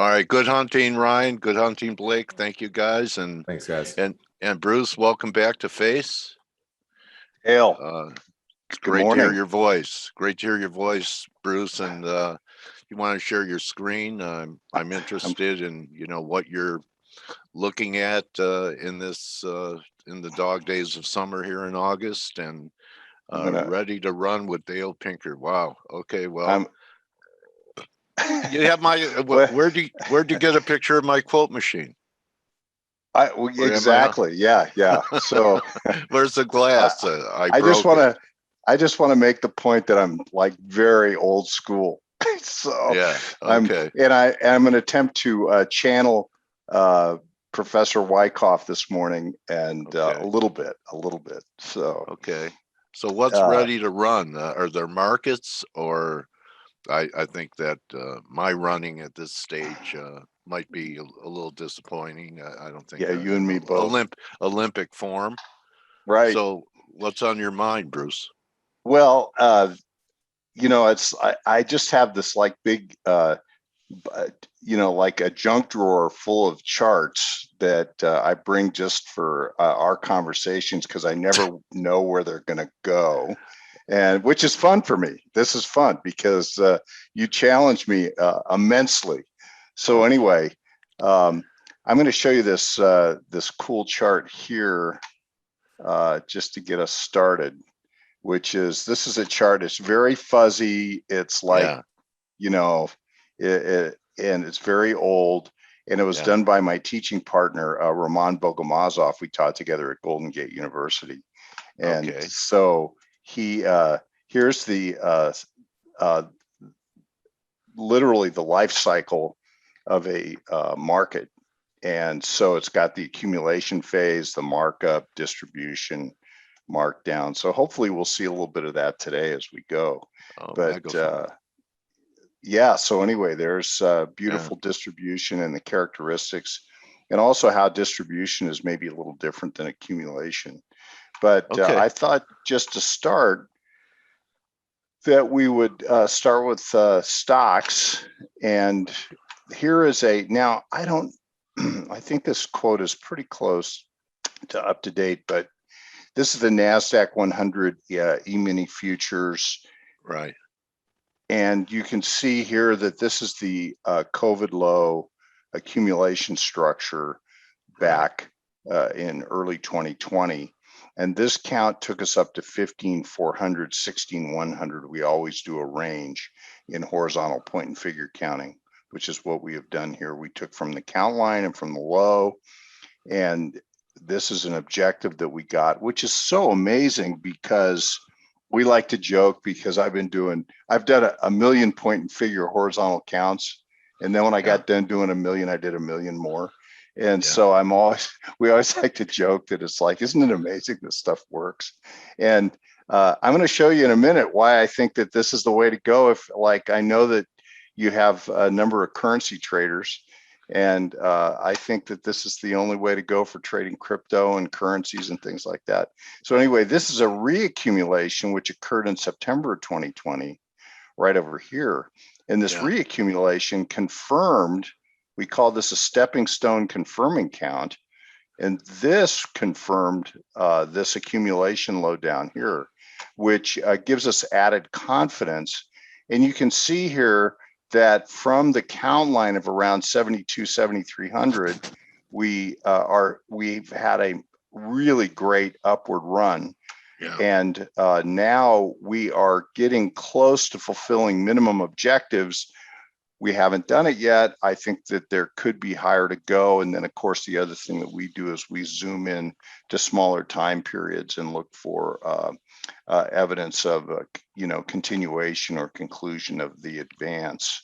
All right. Good hunting, Ryan. Good hunting, Blake. Thank you, guys. And Thanks, guys. and Bruce, welcome back to F.A.C.E. Dale, It's good great to hear morning. your voice. Great to hear your voice, Bruce. And you want to share your screen? I'm interested in what you're looking at in this in the dog days of summer here in August, and ready to run with Dale Pinkert. Wow. Okay. Well, you have my where'd you get a picture of my quote machine? Exactly. Yeah. So where's the glass? I just want to make the point that I'm like very old school. So yeah. Okay. I'm going to attempt to channel Professor Wyckoff this morning, and a little bit. So okay. So what's ready to run? Are there markets, or I think that my running at this stage might be a little disappointing. I don't think. Yeah, you and me both. Olympic form. Right. So what's on your mind, Bruce? Well, I just have this like big, like a junk drawer full of charts that I bring just for our conversations, because I never know where they're going to go. And which is fun for me. This is fun because you challenge me immensely. So anyway, I'm going to show you this this cool chart here just to get us started. This is a chart. It's very fuzzy. It's like, and it's very old. And it was done by my teaching partner, Roman Bogomazov. We taught together at Golden Gate University. And so here's the literally the life cycle of a market. And so it's got the accumulation phase, the markup, distribution, markdown. So hopefully we'll see a little bit of that today as we go. So anyway, there's beautiful distribution and the characteristics, and also how distribution is maybe a little different than accumulation. But I thought just to start that we would start with stocks. And here is now I think this quote is pretty close to up to date, but this is the NASDAQ 100 E-mini futures. Right. And you can see here that this is the COVID low accumulation structure back in early 2020. And this count took us up to 15,400, 16,100. We always do a range in horizontal point and figure counting, which is what we have done here. We took from the count line and from the low, and this is an objective that we got, which is so amazing because we like to joke, because I've done a million point and figure horizontal counts. And then when I got done doing a million, I did a million more. And so we always like to joke that it's like, isn't it amazing this stuff works? And I'm going to show you in a minute why I think that this is the way to go. If I know that you have a number of currency traders, and I think that this is the only way to go for trading crypto and currencies and things like that. So anyway, this is a reaccumulation which occurred in September of 2020, right over here. And this reaccumulation confirmed, we call this a stepping stone confirming count. And this confirmed this accumulation low down here, which gives us added confidence. And you can see here that from the count line of around 72, 7,300, we've had a really great upward run. And now we are getting close to fulfilling minimum objectives. We haven't done it yet. I think that there could be higher to go. And then of course, the other thing that we do is we zoom in to smaller time periods and look for evidence of continuation or conclusion of the advance.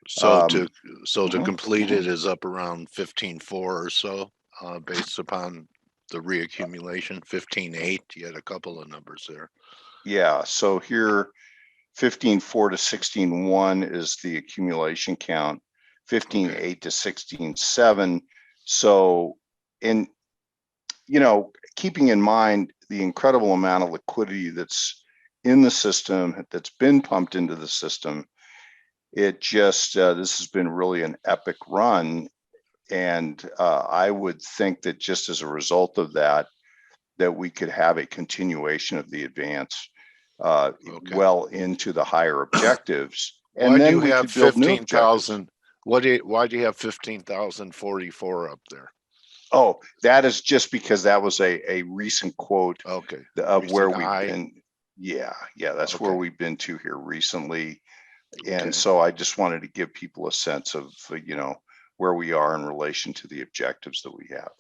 So to complete it is up around 15.4 or so, based upon the reaccumulation. 15.8. You had a couple of numbers there. Yeah. So here, 15.4 to 16.1 is the accumulation count. 15.8 to 16.7. So, keeping in mind the incredible amount of liquidity that's in the system, that's been pumped into the system, it just, this has been really an epic run. And I would think that just as a result of that, that we could have a continuation of the advance Okay. well into the higher objectives. Why And do then you we have could build new objectives. 15,000? Why do you have 15,044 up there? Oh, that is just because that was a recent quote Okay. of where Recent we've high. been. Yeah, that's where Okay. we've been to here recently. Okay. And so I just wanted to give people a sense of, where we are in relation to the objectives that we have.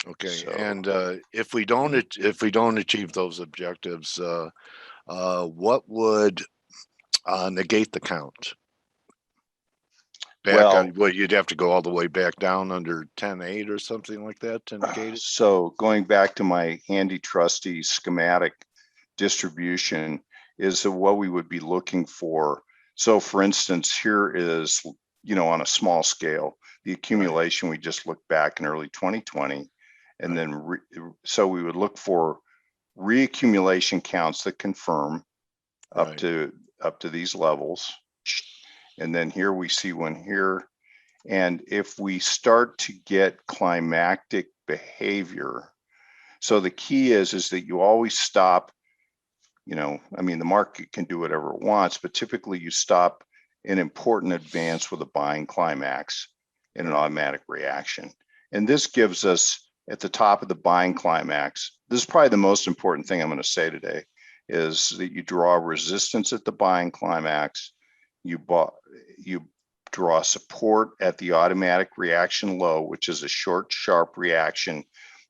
Okay. So, And if we don't achieve those objectives, what would negate the count? Back on, well, you'd have to go all the way back down under 10.8 or something like that to negate it. So going back to my handy trusty schematic distribution is what we would be looking for. So for instance, here is, on a small scale, the accumulation, we just looked back in early 2020. And then, so we would look for reaccumulation counts that confirm up to these levels. And then here we see one here. And if we start to get climactic behavior, so the key is that you always stop, the market can do whatever it wants, but typically you stop an important advance with a buying climax in an automatic reaction. And this gives us at the top of the buying climax, this is probably the most important thing I'm going to say today, is that you draw resistance at the buying climax, you draw support at the automatic reaction low, which is a short, sharp reaction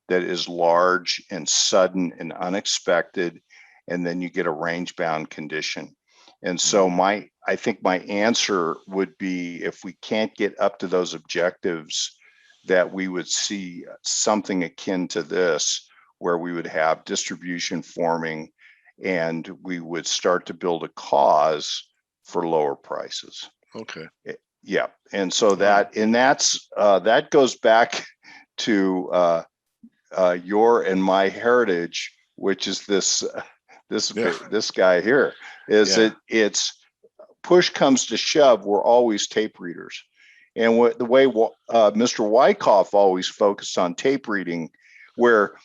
that is large and sudden and unexpected, and then you get a range bound condition. And so I think my answer would be, if we can't get up to those objectives, that we would see something akin to this, where we would have distribution forming and we would start to build a cause for lower prices. Okay. Yeah. And so that goes back to your and my heritage, which is this guy here, is that it's push comes to shove, we're always tape readers. And the way Mr. Wyckoff always focused on tape reading, where,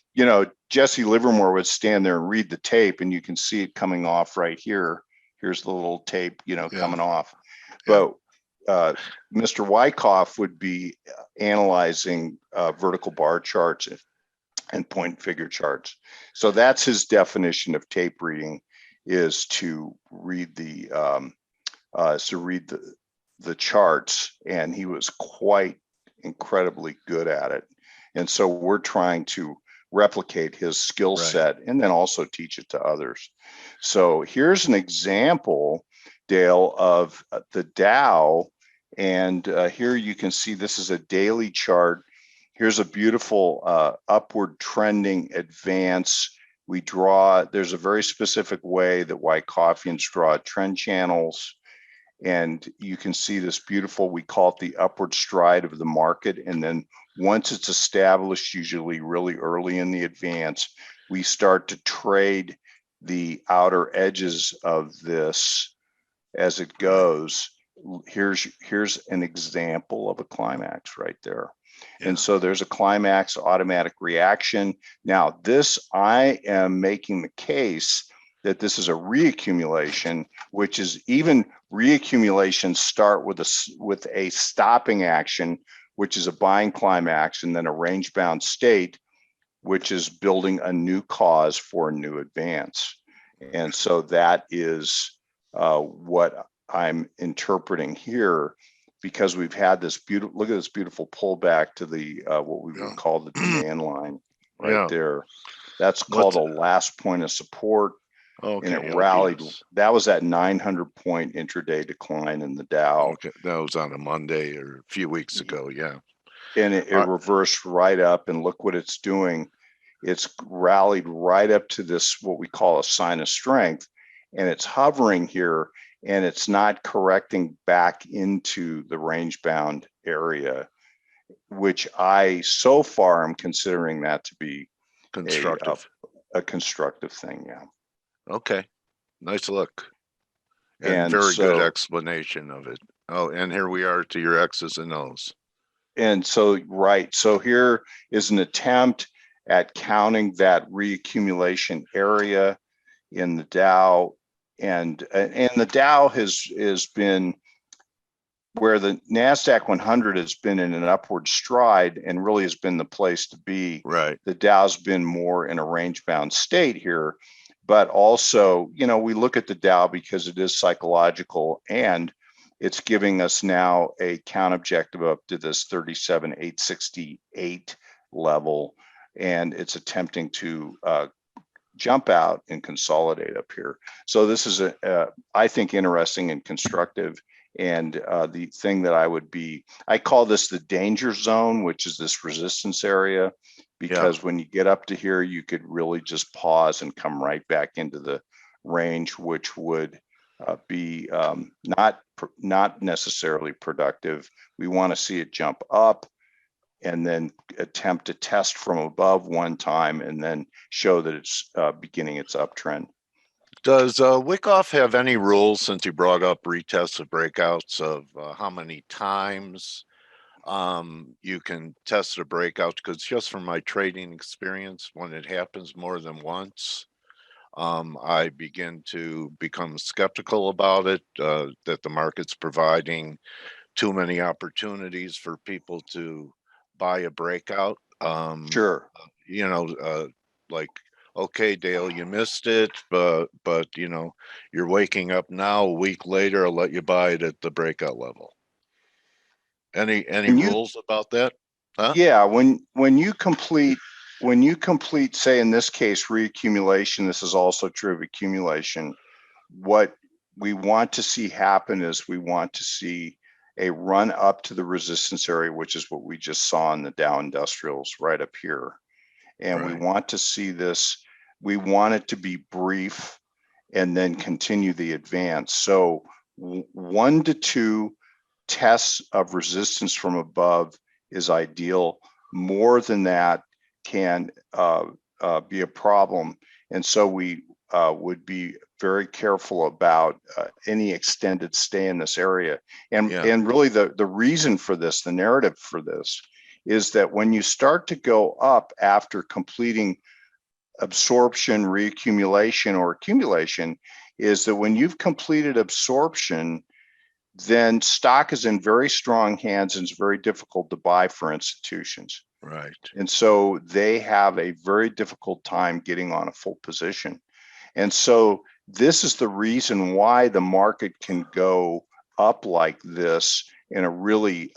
Jesse Livermore would stand there and read the tape, and you can see it coming off right here. Here's the little tape, coming off. But Mr. Wyckoff would be analyzing vertical bar charts and point figure charts. So that's his definition of tape reading, is to read the charts, and he was quite incredibly good at it. And so we're trying to replicate his skill set and then also teach it to others. So here's an example, Dale, of the Dow. And here you can see this is a daily chart. Here's a beautiful upward trending advance. There's a very specific way that Wyckofians draw trend channels. And you can see this beautiful, we call it the upward stride of the market. And then once it's established, usually really early in the advance, we start to trade the outer edges of this as it goes. Here's an example of a climax right there. And so there's a climax automatic reaction. Now this, I am making the case that this is a reaccumulation, which is, even reaccumulations start with a stopping action, which is a buying climax, and then a range bound state, which is building a new cause for a new advance. And so that is what I'm interpreting here, because we've had this beautiful, look at this beautiful pullback to the what we would call the demand line right there. That's called a last point of support. Okay. And it rallied. That was that 900 point intraday decline in the Dow. Okay. That was on a Monday or a few weeks ago. Yeah. And it reversed right up, and look what it's doing. It's rallied right up to this, what we call a sign of strength. And it's hovering here, and it's not correcting back into the range bound area, which I so far am considering that to be constructive. A constructive thing. Yeah. Okay. Nice look. And And very good so, explanation of it. Oh, and here we are to your X's and O's. right. So here is an attempt at counting that reaccumulation area in the Dow. And the Dow has been where the NASDAQ 100 has been in an upward stride and really has been the place to be. Right. The Dow's been more in a range bound state here, but also, you know, we look at the Dow because it is psychological and it's giving us now a count objective up to this 37,868 level, and it's attempting to jump out and consolidate up here. So this is I think, interesting and constructive. And the thing that I call this the danger zone, which is this resistance area, because when you get up to here, you could really just pause and come right back into the range, which would be not necessarily productive. We want to see it jump up and then attempt to test from above one time and then show that it's beginning its uptrend. Does Wyckoff have any rules, since you brought up retests of breakouts, of how many times you can test a breakout? Because just from my trading experience, when it happens more than once, I begin to become skeptical about it, that the market's providing too many opportunities for people to buy a breakout. Sure. You know, like, okay, Dale, you missed it, but you know, you're waking up now a week later, I'll let you buy it at the breakout level. Any When you, rules about that? Huh? yeah, when you complete, say in this case, reaccumulation, this is also true of accumulation. What we want to see happen is we want to see a run up to the resistance area, which is what we just saw in the Dow Industrials right up here. And we Right. want to see this, we want it to be brief and then continue the advance. So 1 to 2 tests of resistance from above is ideal. More than that can be a problem. And so we would be very careful about any extended stay in this area. And really the reason for this, the narrative for this, is that when you start to go up after completing absorption, reaccumulation, or accumulation, is that when you've completed absorption, then stock is in very strong hands and it's very difficult to buy for institutions. Right. And so they have a very difficult time getting on a full position. And so this is the reason why the market can go up like this in a really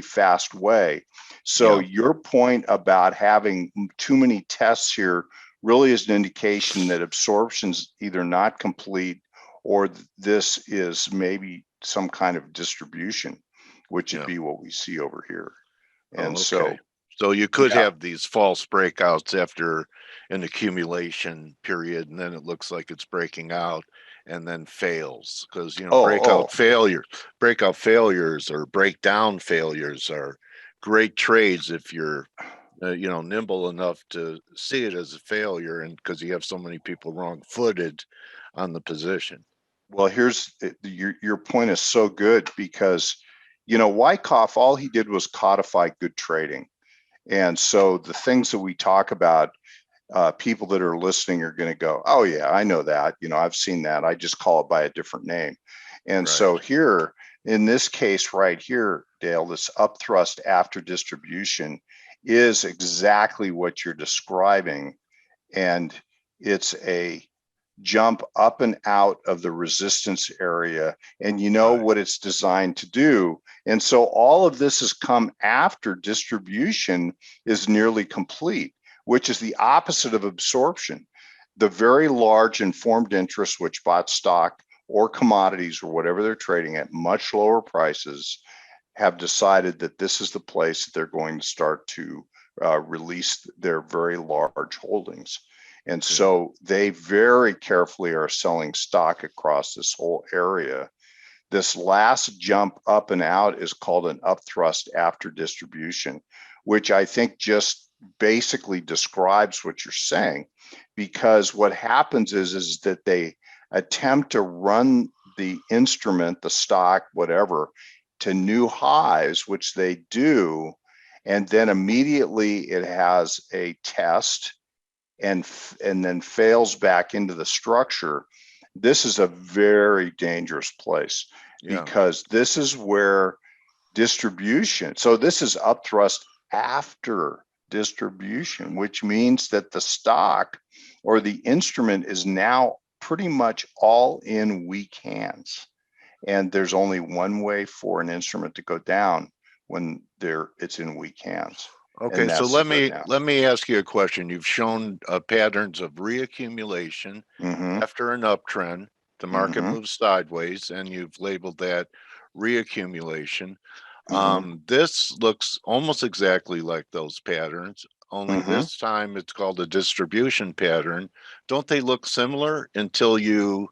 fast way. So your point about having too many tests here really is an indication that absorption's either not complete or this is maybe some kind of distribution, which would be what we see over here. And so you could have these false breakouts after an accumulation period, and then it looks like it's breaking out and then fails, because, you know, breakout failures or breakdown failures are great trades if you're you know, nimble enough to see it as a failure, and because you have so many people wrong-footed on the position. Well, here's your point is so good, because, you know, Wyckoff, all he did was codify good trading. And so the things that we talk about, people that are listening are going to go, oh yeah, I know that, you know, I've seen that, I just call it by a different name. And so here, in this case right here, Dale, this upthrust after distribution is exactly what you're describing. And it's a jump up and out of the resistance area, and you know what it's designed to do. And so all of this has come after distribution is nearly complete, which is the opposite of absorption. The very large informed interests which bought stock or commodities or whatever they're trading at much lower prices have decided that this is the place that they're going to start to release their very large holdings. And so they very carefully are selling stock across this whole area. This last jump up and out is called an upthrust after distribution, which I think just basically describes what you're saying, because what happens is that they attempt to run the instrument, the stock, whatever, to new highs, which they do, and then immediately it has a test and then fails back into the structure, this is a very dangerous place because this is where distribution, so this is upthrust after distribution, which means that the stock or the instrument is now pretty much all in weak hands. And there's only one way for an instrument to go down when it's in weak hands. Okay, so let me ask you a question. You've shown patterns of reaccumulation after an uptrend. The market moves sideways, and you've labeled that reaccumulation. This looks almost exactly like those patterns, only this time it's called a distribution pattern. Don't they look similar until you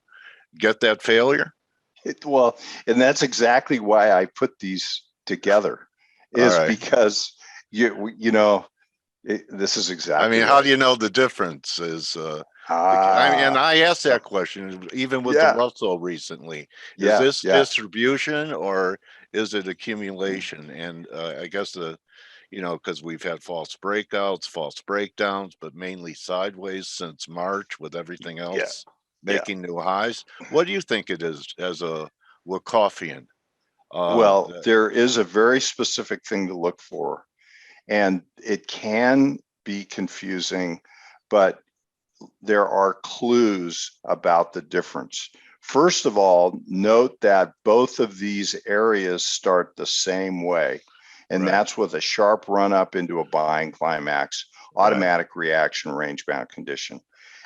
get that failure? Well, and that's exactly why I put these together, is because this is exactly. I mean, how do you know the difference? And I asked that question even with the Russell recently. Is this distribution or is it accumulation? And I guess because we've had false breakouts, false breakdowns, but mainly sideways since March with everything else making new highs. What do you think it is as a Wacoffian? Well, there is a very specific thing to look for, and it can be confusing, but there are clues about the difference. First of all, note that both of these areas start the same way, and that's with a sharp run up into a buying climax, automatic reaction, range bound condition.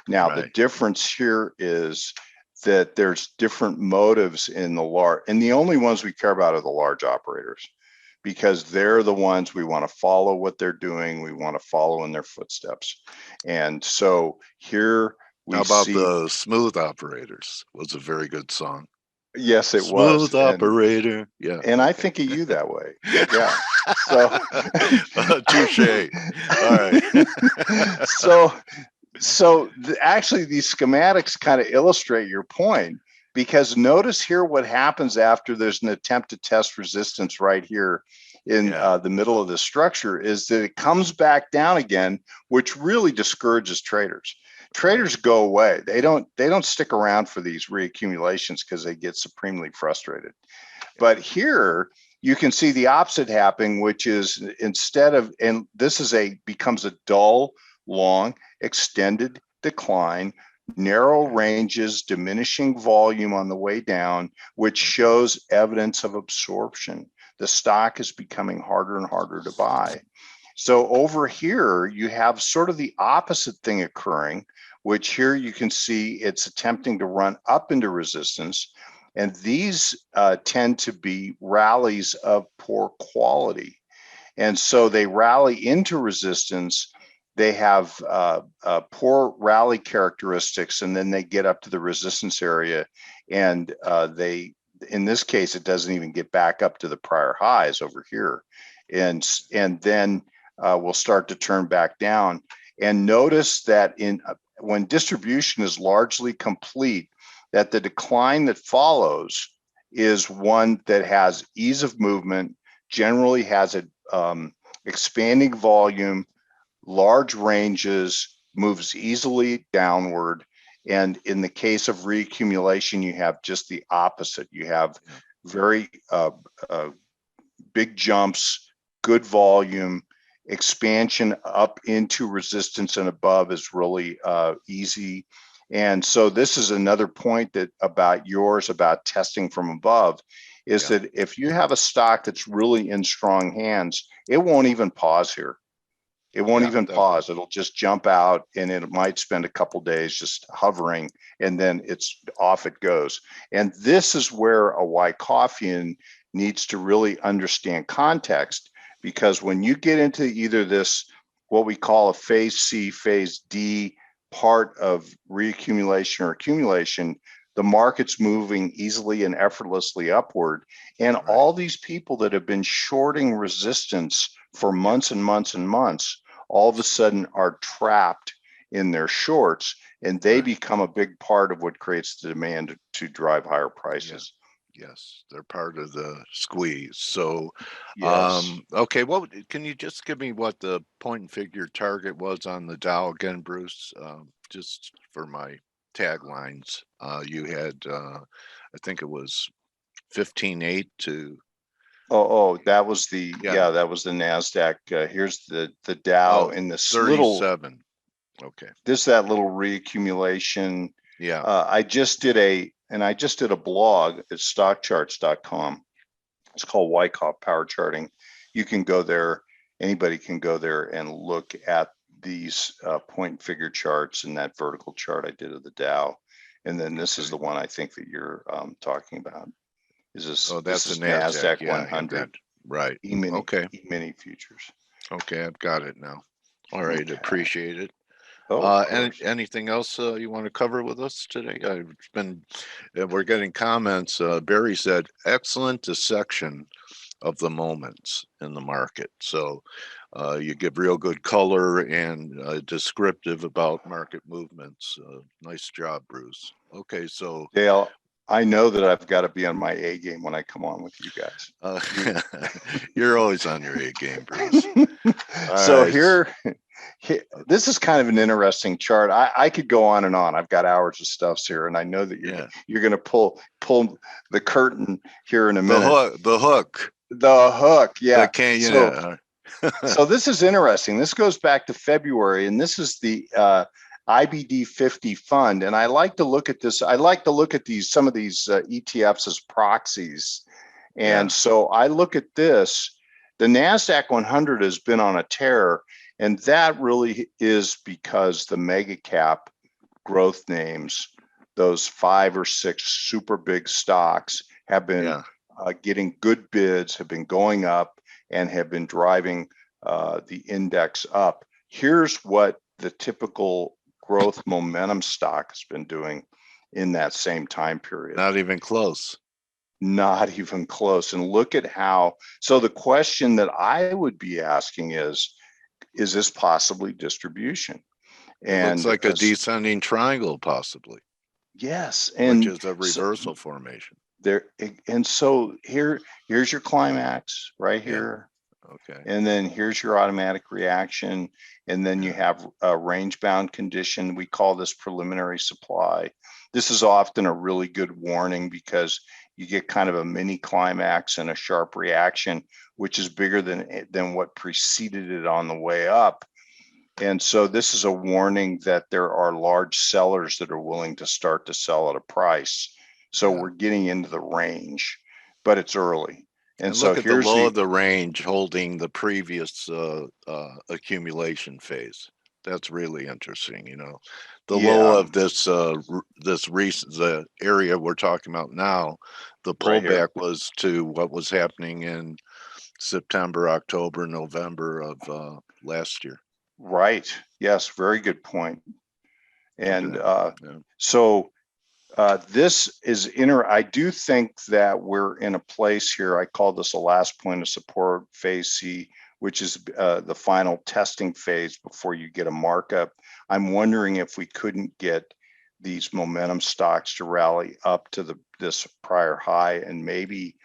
Now, the difference here is that there's different motives in the large, and the only ones we care about are the large operators, because they're the ones we want to follow what they're doing. We want to follow in their footsteps. And so here we see. How about the smooth operators? Was a very good song. Yes, it was. Smooth operator. Yeah. And I think of you that way. Yeah. So touche. All right. So actually these schematics kind of illustrate your point, because notice here what happens after there's an attempt to test resistance right here in the middle of the structure is that it comes back down again, which really discourages traders. Traders go away. They don't stick around for these reaccumulations because they get supremely frustrated. But here you can see the opposite happening, which is instead of, and this is becomes a dull, long, extended decline, narrow ranges, diminishing volume on the way down, which shows evidence of absorption. The stock is becoming harder and harder to buy. So over here, you have sort of the opposite thing occurring, which here you can see it's attempting to run up into resistance. And these tend to be rallies of poor quality. And so they rally into resistance. They have poor rally characteristics, and then they get up to the resistance area. And in this case, it doesn't even get back up to the prior highs over here. And then we'll start to turn back down. And notice that when distribution is largely complete, that the decline that follows is one that has ease of movement, generally has an expanding volume, large ranges, moves easily downward. And in the case of reaccumulation, you have just the opposite. You have very big jumps, good volume, expansion up into resistance and above is really easy. And so this is another point about testing from above, is that if you have a stock that's really in strong hands, it won't even pause here. It won't even pause. It'll just jump out, and it might spend a couple days just hovering, and then it's off it goes. And this is where a Wyckoffean needs to really understand context, because when you get into either this, what we call a phase C, phase D part of reaccumulation or accumulation, the market's moving easily and effortlessly upward. And all these people that have been shorting resistance for months and months and months, all of a sudden are trapped in their shorts, and they Right. become a big part of what creates the demand to drive higher prices. Yes, they're part of the squeeze. So, Yes. okay, what can you just give me what the point and figure target was on the Dow again, Bruce? Just for my taglines. You had, I think it was 15.8 to, Oh, that was the, yeah, that was the NASDAQ. Here's the Dow oh, in this little, 37. Okay, that little reaccumulation. yeah, I just did a blog at stockcharts.com. It's called Wyckoff Power Charting. You can go there. Anybody can go there and look at these point and figure charts and that vertical chart I did of the Dow. And then this is okay. the one I think that you're talking about. Oh, This that's a is NASDAQ. NASDAQ Yeah, I have that. 100 Right. E-mini Okay. futures. Okay, I've got it now. All right, Okay. appreciate it. Oh, of course. Anything else you want to cover with us today? We're getting comments. Barry said, excellent dissection of the moments in the market. So you give real good color and descriptive about market movements. Nice job, Bruce. Okay, so Dale, I know that I've got to be on my A game when I come on with you guys. you're always on your A game, Bruce. All So right. here, this is kind of an interesting chart. I could go on and on. I've got hours of stuffs here, and I know that you're going to pull the curtain here in a minute. The hook. The hook, yeah. So this is interesting. This goes back to February, and this is the IBD 50 fund. And I like to look at this. I like to look at some of these ETFs as proxies. And so I look at this. The NASDAQ 100 has been on a tear, and that really is because the mega cap growth names, those 5 or 6 super big stocks, have been getting good bids, have been going up, and have been driving the index up. Here's what the typical growth momentum stock has been doing in that same time period. Not even close. Not even close. And look at how, so the question that I would be asking is this possibly distribution? It looks like a descending triangle, possibly. Yes. Which is a reversal formation. There, and so here's your climax right here. Okay. And then here's your automatic reaction. And then you have a range bound condition. We call this preliminary supply. This is often a really good warning because you get kind of a mini climax and a sharp reaction, which is bigger than what preceded it on the way up. And so this is a warning that there are large sellers that are willing to start to sell at a price. So we're getting into the range, but it's early. And so look at the low of the range holding the previous accumulation phase. That's really interesting. You know, the low of this recent, the area we're talking about now, the pullback was to what was happening in September, October, November of last year. Right. Yes. Very good point. And so this is I do think that we're in a place here. I call this a last point of support, F.A.C.E, which is the final testing phase before you get a markup. I'm wondering if we couldn't get these momentum stocks to rally up to this prior high, and maybe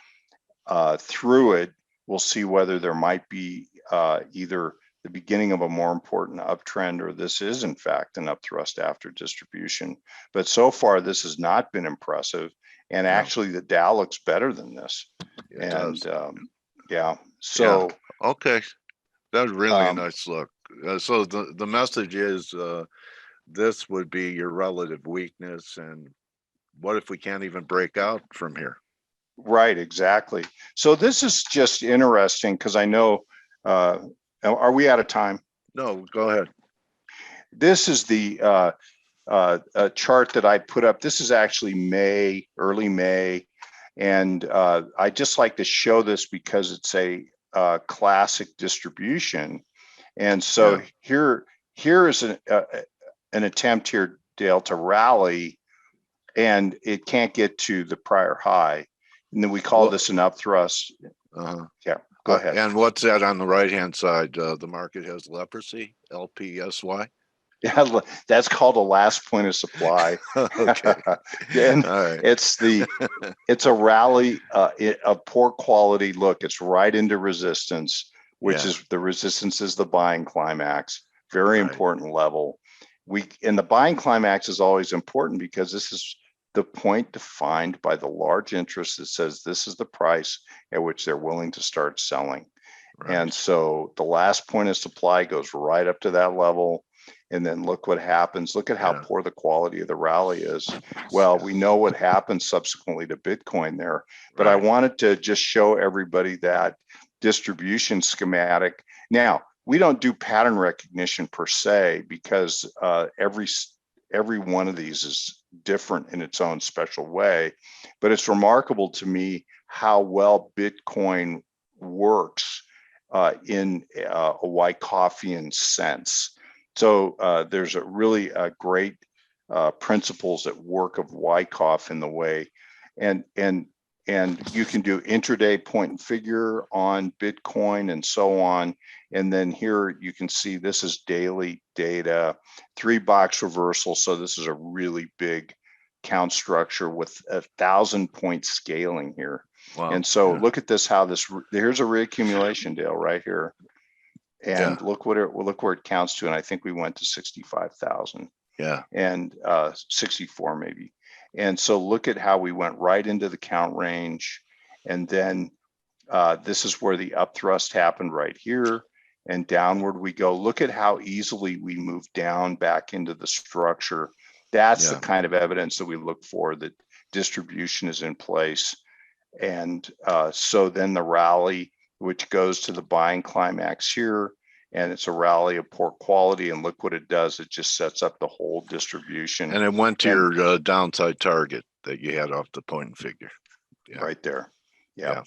through it, we'll see whether there might be either the beginning of a more important uptrend, or this is in fact an upthrust after distribution. But so far, this has not been impressive. And actually the Dow looks better than this. So okay, that was really a nice look. So the message is this would be your relative weakness, and what if we can't even break out from here? Right, exactly. So this is just interesting because I know, are we out of time? No, go ahead. This is the a chart that I put up. This is actually May, early May. And I just like to show this because it's a classic distribution. And so here is an attempt here, Dale, to rally, and it can't get to the prior high. And then we call this an upthrust. Yeah, go ahead. And what's that on the right-hand side? The market has leprosy, LPSY? Yeah, that's called a last point of supply. Okay. And All right. it's a rally of poor quality. Look, it's right into resistance, which Yeah. is the resistance is the buying climax. Very Right. important level. And the buying climax is always important because this is the point defined by the large interest that says this is the price at which they're willing to start selling. And Right. so the last point of supply goes right up to that level. And then look what happens. Look at how Yeah. poor the quality of the rally is. Well, Yeah. we know what happened subsequently to Bitcoin there, but I Right. wanted to just show everybody that distribution schematic. Now, we don't do pattern recognition per se because every one of these is different in its own special way, but it's remarkable to me how well Bitcoin works in a Wyckofffian sense. So there's a really great principles at work of Wyckoff in the way, and you can do intraday point and figure on Bitcoin and so on. And then here you can see this is daily data, 3-box reversal. So this is a really big count structure with 1,000-point scaling here. Wow. And so Yeah. look at this, how this, here's a reaccumulation, Dale, right here. And Yeah. look where it counts to. And I think we went to 65,000 Yeah. and 64 maybe. And so look at how we went right into the count range. And then this is where the upthrust happened right here, and downward we go. Look at how easily we move down back into the structure. That's the Yeah. kind of evidence that we look for, that distribution is in place. And so then the rally, which goes to the buying climax here, and it's a rally of poor quality, and look what it does. It just sets up the whole distribution. And it went to And your downside target that you had off the point and figure. Yeah. right there. Yeah. Yeah.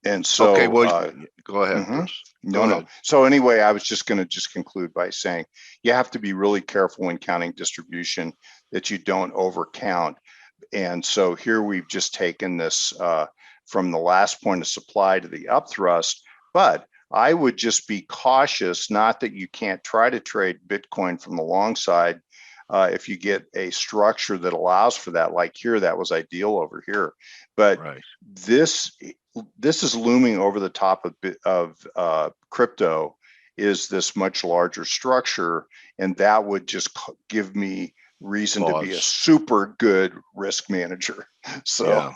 And so Okay. Well, go ahead, mhm. Bruce. No, Go no. ahead. So anyway, I was just going to conclude by saying you have to be really careful when counting distribution that you don't overcount. And so here we've just taken this from the last point of supply to the upthrust, but I would just be cautious, not that you can't try to trade Bitcoin from the long side. If you get a structure that allows for that, like here, that was ideal over here. But Right. this is looming over the top of crypto, is this much larger structure, and that would just give me reason to be a Pause. super good risk manager. So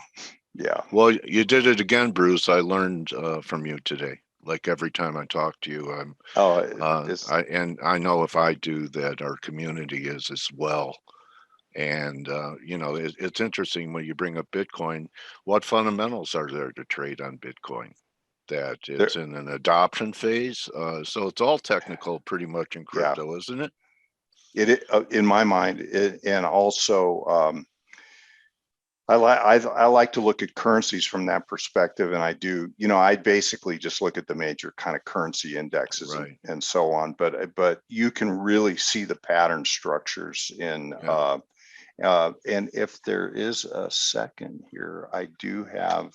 yeah. Well, you did it again, Bruce. I learned from you today. Like every time I talk to you, I know if I do that, our community is as well. And it's interesting when you bring up Bitcoin. What fundamentals are there to trade on Bitcoin? That it's in an adoption phase. So it's all technical, pretty much in crypto, isn't it? It in my mind, and also I like to look at currencies from that perspective, and I do. I basically just look at the major kind of currency indexes, Right. and so on. But you can really see the pattern structures in. And if there is a second here, I do have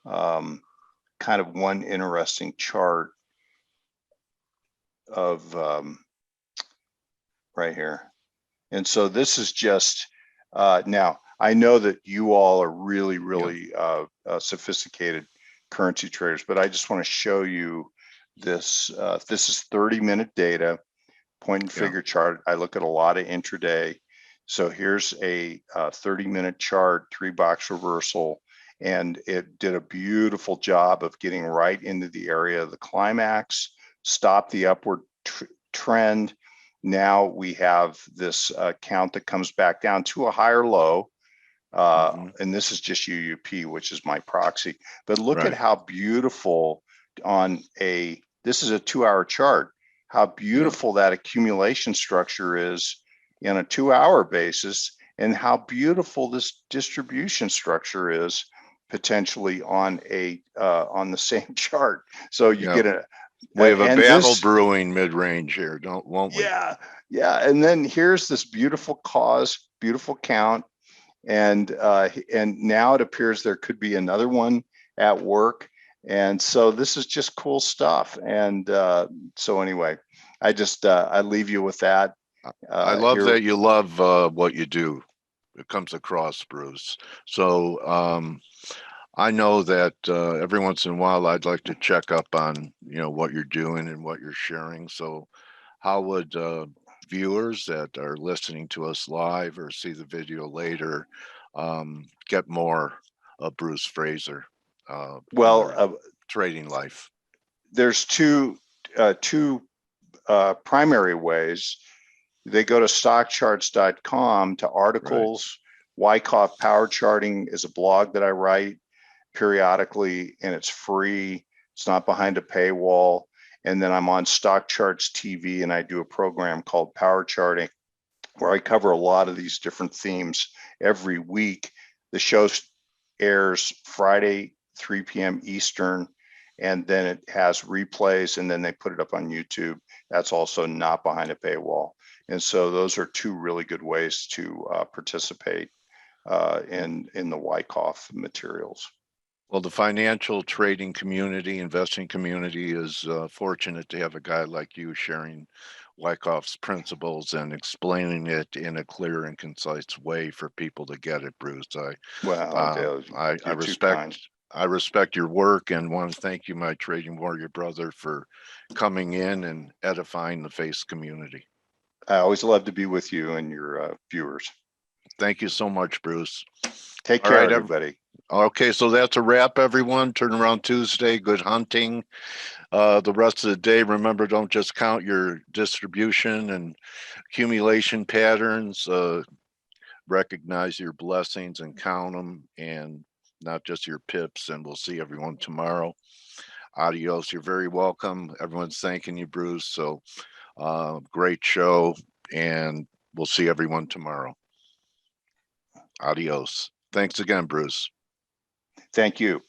kind of one interesting chart of right here. And so this is just now. I know that you all are really sophisticated currency traders, but I just want to show you this. This is 30-minute data, point and figure chart. I look at a lot of intraday. So here's a 30-minute chart, 3-box reversal, and it did a beautiful job of getting right into the area of the climax, stop the upward trend. Now we have this count that comes back down to a higher low. And this is just UUP, which is my proxy. But look at how beautiful this is a 2-hour chart, how beautiful that accumulation structure is in a 2-hour basis, and how beautiful this distribution structure is potentially on the same chart. So you get we have a battle brewing mid-range here, won't we? Yeah. And then here's this beautiful beautiful count. And now it appears there could be another one at work. And so this is just cool stuff. And so anyway, I leave you with that. I love here. that you love what you do. It comes across, Bruce. So I know that every once in a while I'd like to check up on, what you're doing and what you're sharing. So how would viewers that are listening to us live or see the video later get more of Bruce Fraser in Well, their trading life? there's two primary ways. They go to stockcharts.com to articles. Wyckoff Power Charting is a blog that I write periodically, and it's free. It's not behind a paywall. And then I'm on Stock Charts TV, and I do a program called Power Charting, where I cover a lot of these different themes every week. The show airs Friday, 3 p.m. Eastern, and then it has replays, and then they put it up on YouTube. That's also not behind a paywall. And so those are two really good ways to participate in the Wyckoff materials. Well, the financial trading community, investing community is fortunate to have a guy like you sharing Wyckoff's principles and explaining it in a clear and concise way for people to get it, Bruce. Well, Dale, I you're too kind. I respect your work and want to thank you, my trading warrior brother, for coming in and edifying the F.A.C.E community. I always love to be with you and your viewers. Thank you so much, Bruce. Take All care, right, everybody. Okay, so that's a wrap, everyone. Turn around Tuesday. Good hunting. The rest of the day, remember, don't just count your distribution and accumulation patterns. Recognize your blessings and count them, and not just your pips. And we'll see everyone tomorrow. Adios. You're very welcome. Everyone's thanking you, Bruce. So great show, and we'll see everyone tomorrow. Adios. Thanks again, Bruce. Thank you.